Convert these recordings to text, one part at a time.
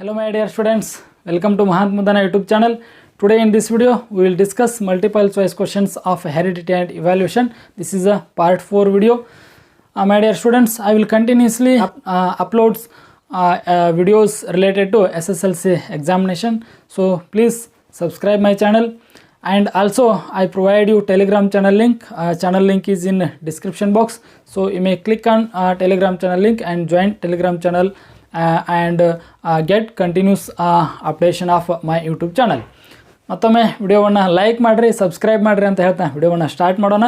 Hello my dear students, welcome to Mahant Mudana YouTube channel. Today in this video we will discuss multiple choice questions of heredity and evaluation. This is a part 4 video. My dear students, I will continuously upload videos related to SSLC examination. So please subscribe my channel, and also I provide you Telegram channel link. Channel link is in description box. So you may click on Telegram channel link and join Telegram channel and get continuous updation of my YouTube channel. ಮತ್ತೊಮ್ಮೆ ವಿಡಿಯೋವನ್ನು like ಮಾಡಿರಿ, subscribe ಮಾಡಿರಿ ಅಂತ ಹೇಳ್ತಾ ವಿಡಿಯೋವನ್ನು start ಮಾಡೋಣ.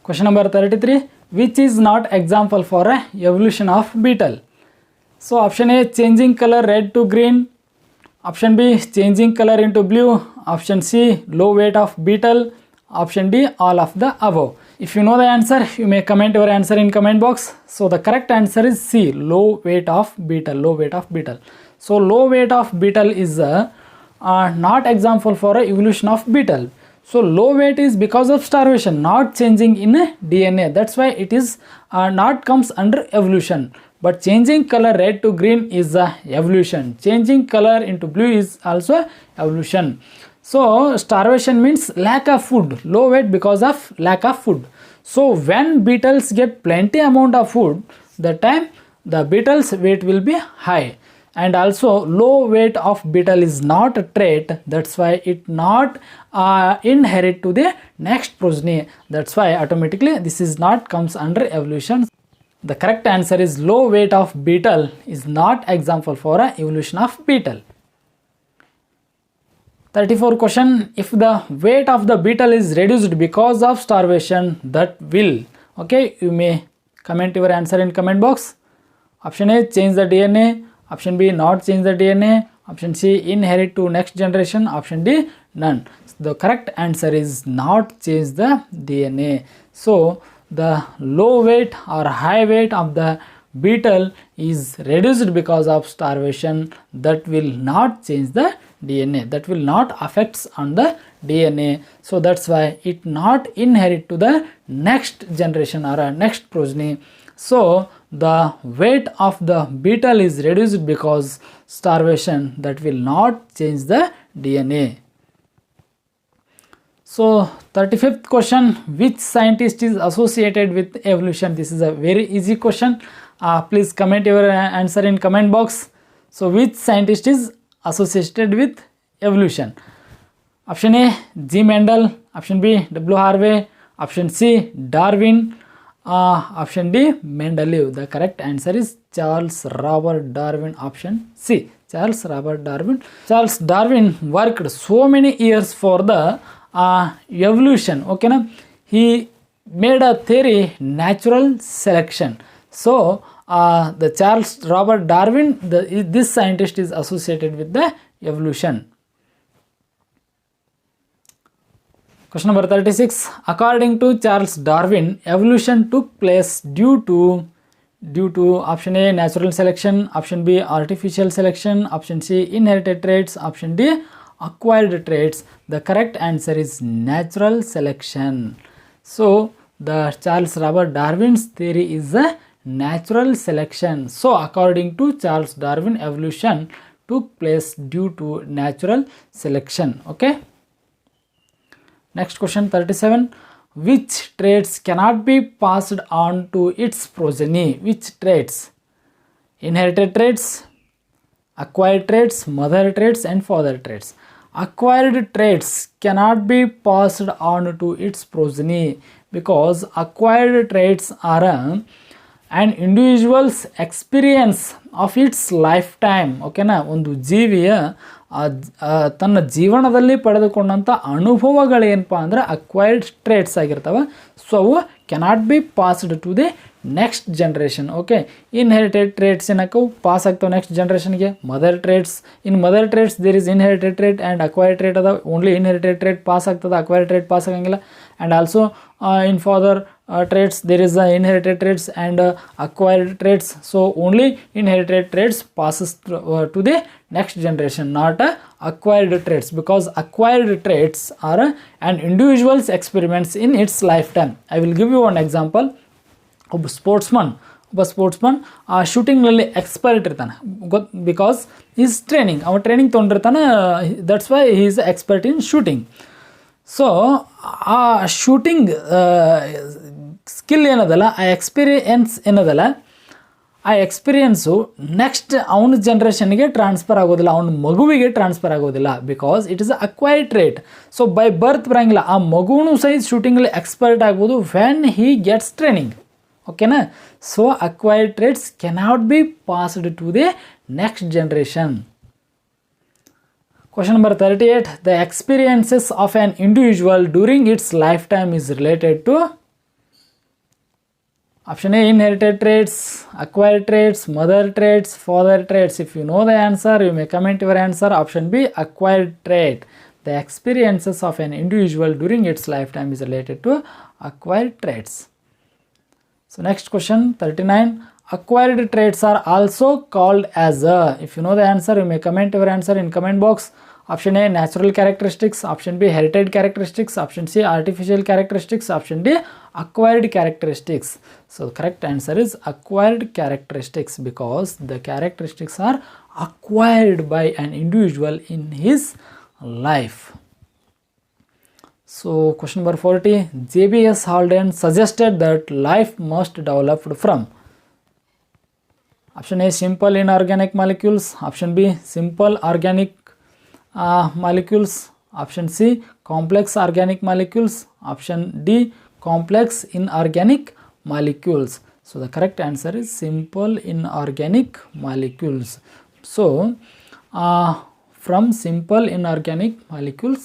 Question number 33, which is not example for a evolution of beetle? So option A changing colour red to green, option B changing colour into blue, option C low weight of beetle, option D all of the above. If you know the answer, you may comment your answer in comment box. So the correct answer is C, low weight of beetle. Low weight of beetle. So low weight of beetle is not example for a evolution of beetle. So low weight is because of starvation, not changing in DNA. That's why it is not comes under evolution. But changing color red to green is evolution. Changing color into blue is also evolution. So starvation means lack of food. Low weight because of lack of food. So when beetles get plenty amount of food, the time the beetles weight will be high. And also low weight of beetle is not a trait. That's why it not inherit to the next progeny. That's why automatically this is not comes under evolution. The correct answer is low weight of beetle is not example for a evolution of beetle. 34 question, if the weight of the beetle is reduced because of starvation, that will, okay, you may comment your answer in comment box. Option A, change the DNA, option B, not change the DNA, option C, inherit to next generation, option D, none. The correct answer is not change the DNA. So the low weight or high weight of the beetle is reduced because of starvation. That will not change the DNA. That will not affects on the DNA. So that's why it not inherit to the next generation or a next progeny. So the weight of the beetle is reduced because starvation. That will not change the DNA. So 35th question, which scientist is associated with evolution? This is a very easy question. Please comment your answer in comment box. So which scientist is associated with evolution? Option A, G. Mendel, option B, W. Harvey, option C, Darwin, option D, Mendeleev. The correct answer is Charles Robert Darwin, option C, Charles Robert Darwin. Charles Darwin worked so many years for the evolution, okay na? He made a theory, natural selection. So the Charles Robert Darwin, this scientist is associated with the evolution. Question number 36, according to Charles Darwin, evolution took place due to option A, natural selection, option B, artificial selection, option C, inherited traits, option D, acquired traits. The correct answer is natural selection. So the Charles Robert Darwin's theory is a natural selection. So according to Charles Darwin, evolution took place due to natural selection. Okay. Next question 37, which traits cannot be passed on to its progeny? Which traits? Inherited traits, acquired traits, mother traits and father traits. Acquired traits cannot be passed on to its progeny because acquired traits are an individual's experience of its lifetime. ಓಕೆನಾ, ಒಂದು ಜೀವಿಯ ತನ್ನ ಜೀವನದಲ್ಲಿ ಪಡೆದುಕೊಂಡಂಥ ಅನುಭವಗಳೇನಪ್ಪ ಅಂದರೆ acquired traits ಆಗಿರ್ತವೆ. So ಅವು cannot be passed to the next generation. Okay, inherited traits ಏನಕ್ಕೂ ಪಾಸ್ ಆಗ್ತಾವೆ ನೆಕ್ಸ್ಟ್ ಜನ್ರೇಷನ್ಗೆ. Mother traits, in mother traits there is inherited trait and acquired trait ಅದ. ಓನ್ಲಿ ಇನ್ಹೆರಿಟೆಡ್ ಟ್ರೇಟ್ ಪಾಸ್ ಆಗ್ತದೆ, acquired trait pass ಆಗಂಗಿಲ್ಲ. And also in father traits there is inherited traits and acquired traits. So only inherited traits passes to the next generation, not acquired traits, because acquired traits are an individual's experiments in its lifetime. I will give you one example. ಒಬ್ಬ sportsman ಒಬ್ಬ sportsman ಆ ಶೂಟಿಂಗ್ನಲ್ಲಿ expert ಇರ್ತಾನೆ because is training, ಅವ training ತೊಗೊಂಡಿರ್ತಾನೆ, that's why he is expert in shooting. So ಆ shooting skill ಏನದಲ್ಲ, ಆ ಎಕ್ಸ್ಪೀರಿಯನ್ಸ್ ಏನದಲ್ಲ, ಆ ಎಕ್ಸ್ಪೀರಿಯನ್ಸು ನೆಕ್ಸ್ಟ್ ಅವನ ಜನ್ರೇಷನ್ಗೆ ಟ್ರಾನ್ಸ್ಫರ್ ಆಗೋದಿಲ್ಲ, ಅವನ ಮಗುವಿಗೆ ಟ್ರಾನ್ಸ್ಫರ್ ಆಗೋದಿಲ್ಲ, because it is acquired trait. So by birth ಬರೋಂಗಿಲ್ಲ, ಆ ಮಗುವೂ ಸಹಿತ ಶೂಟಿಂಗಲ್ಲಿ ಎಕ್ಸ್ಪರ್ಟ್ ಆಗ್ಬೋದು ವೆನ್ ಹಿ ಗೆಟ್ಸ್ ಟ್ರೈನಿಂಗ್. ಓಕೆನಾ? So acquired traits cannot be passed to the next generation. Question number 38. The experiences of an individual during its lifetime is related to option A inherited traits, acquired traits, mother traits, father traits. If you know the answer, you may comment your answer. Option B acquired trait. The experiences of an individual during its lifetime is related to acquired traits. So next question 39. Acquired traits are also called as if you know the answer, you may comment your answer in comment box. Option A natural characteristics, option B heritage characteristics, option C artificial characteristics, option D acquired characteristics. So the correct answer is acquired characteristics, because the characteristics are acquired by an individual in his life. So question number 40. J.B.S. Halden suggested that life must develop from option A simple inorganic molecules, option B simple organic molecules, option C complex organic molecules, option D complex inorganic molecules. So the correct answer is simple inorganic molecules. So from simple inorganic molecules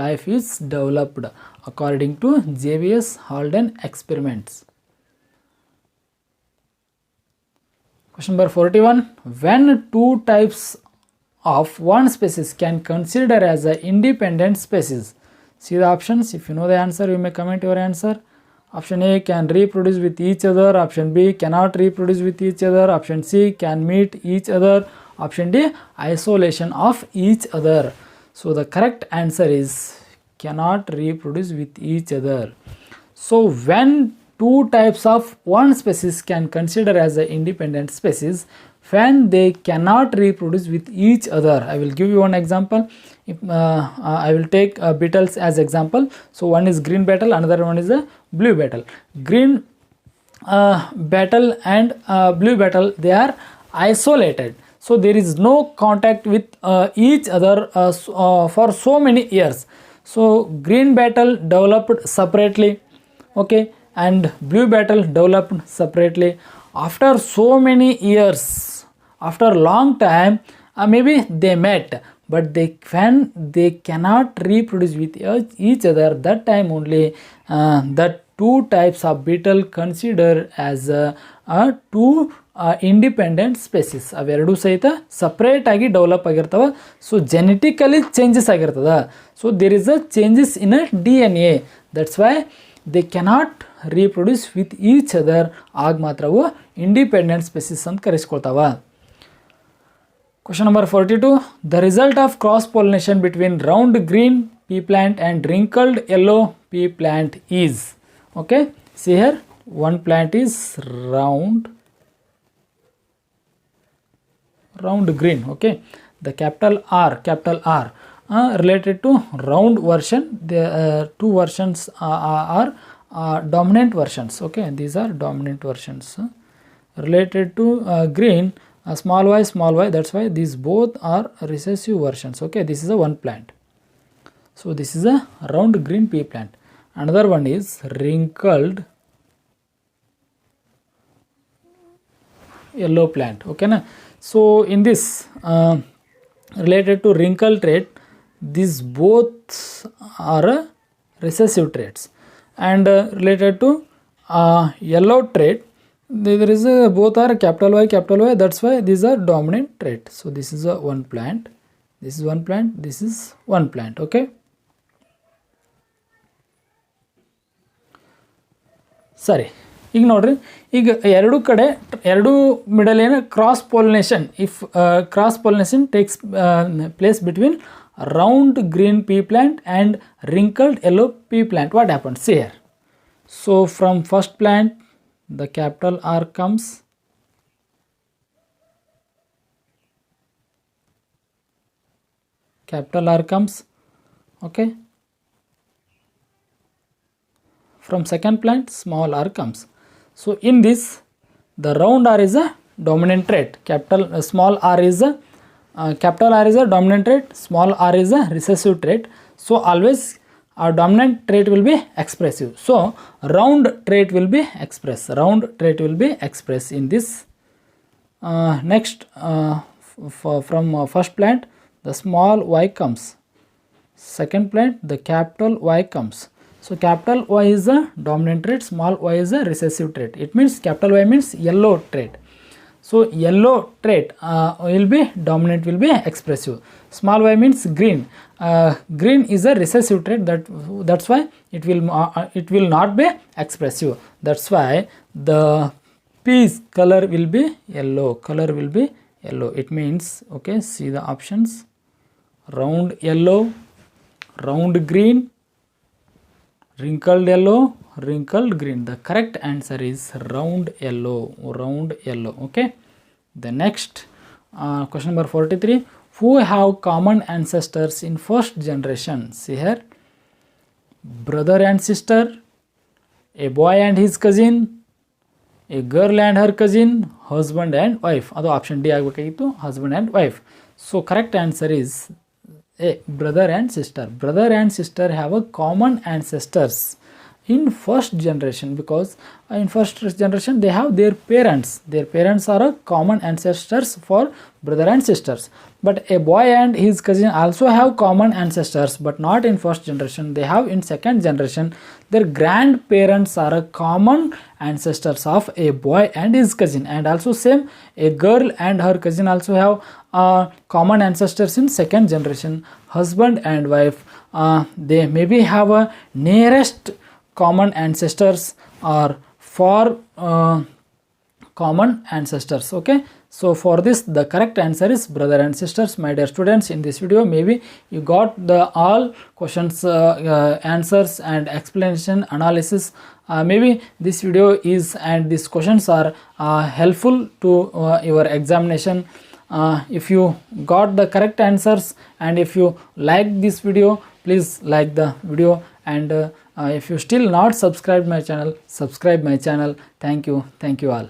life is developed according to J.B.S. Halden experiments. Question number 41. When two types of one species can consider as an independent species? See the options. If you know the answer, you may comment your answer. Option A can reproduce with each other, option B cannot reproduce with each other, option C can meet each other, option D isolation of each other. So the correct answer is cannot reproduce with each other. So when two types of one species can consider as an independent species, when they cannot reproduce with each other. I will give you one example. If, I will take beetles as example. So one is green beetle, another one is a blue beetle. Green beetle and blue beetle, they are isolated. So there is no contact with each other for so many years. So green beetle developed separately, okay, and blue beetle developed separately. After so many years, after long time, maybe they met, but when they cannot reproduce with each other, that time only that two types of beetle considered as two independent species. ಅವೆರಡು ಸಹಿತ separate ಆಗಿ develop ಆಗಿರ್ತವೆ. So genetically changes ಆಗಿರ್ತದೆ. So there is a changes in a DNA. That's why they cannot reproduce with each other. ಆಗ ಮಾತ್ರ ಅವು independent species ಅಂತ ಕರೆಸ್ಕೊಳ್ತಾವ. Question number 42. The result of cross pollination between round green pea plant and wrinkled yellow pea plant is, okay, see here, one plant is round green, okay, the capital R related to round version. The two versions are dominant versions, okay, these are dominant versions. Related to green, small y, that's why these both are recessive versions, okay. This is a one plant, so this is a round green pea plant. Another one is wrinkled yellow plant, okay na. So in this related to wrinkle trait, these both are recessive traits. And related to yellow trait, there is both are capital Y, that's why these are dominant trait. So this is a one plant, this is one plant, this is one plant, okay. ಸರಿ, ಈಗ ನೋಡ್ರಿ, ಈಗ ಎರಡು ಕಡೆ ಎರಡು middle ಏನು cross pollination, if cross pollination takes place between round green pea plant and wrinkled yellow pea plant, what happens? See here. So from first plant the capital R comes, capital R comes, okay. From second plant, small r comes. So in this, the round R is a dominant trait. Small r is a capital R is a dominant trait. Small r is a recessive trait. So always our dominant trait will be expressive. So round trait will be expressed. Round trait will be expressed in this. Next, from first plant, the small y comes. Second plant, the capital Y comes. So capital Y is a dominant trait, small y is a recessive trait. It means capital Y means yellow trait. So yellow trait will be dominant, will be expressive. Small y means green. Green is a recessive trait. That's why it will not be expressive. That's why the P's color will be yellow. Color will be yellow. It means, okay, see the options: round yellow, round green, wrinkled yellow, wrinkled green. The correct answer is round yellow. Round yellow. Okay. The next question number 43. Who have common ancestors in first generation? See here, brother and sister, a boy and his cousin, a girl and her cousin, husband and wife. Adu option D agಬೇಕಾಗಿತ್ತು, husband and wife. So correct answer is A, brother and sister. Brother and sister have a common ancestors in first generation, because in first generation they have their parents. Their parents are a common ancestors for brother and sisters. But a boy and his cousin also have common ancestors, but not in first generation. They have in second generation. Their grandparents are a common ancestors of a boy and his cousin. And also same, a girl and her cousin also have common ancestors in second generation. Husband and wife, they maybe have a nearest common ancestors or for common ancestors. Okay, so for this the correct answer is brother and sisters. My dear students, in this video maybe you got the all questions answers and explanation analysis. Maybe this video is and these questions are helpful to your examination. If you got the correct answers and if you like this video, please like the video, and if you still not subscribed my channel, subscribe my channel. Thank you all.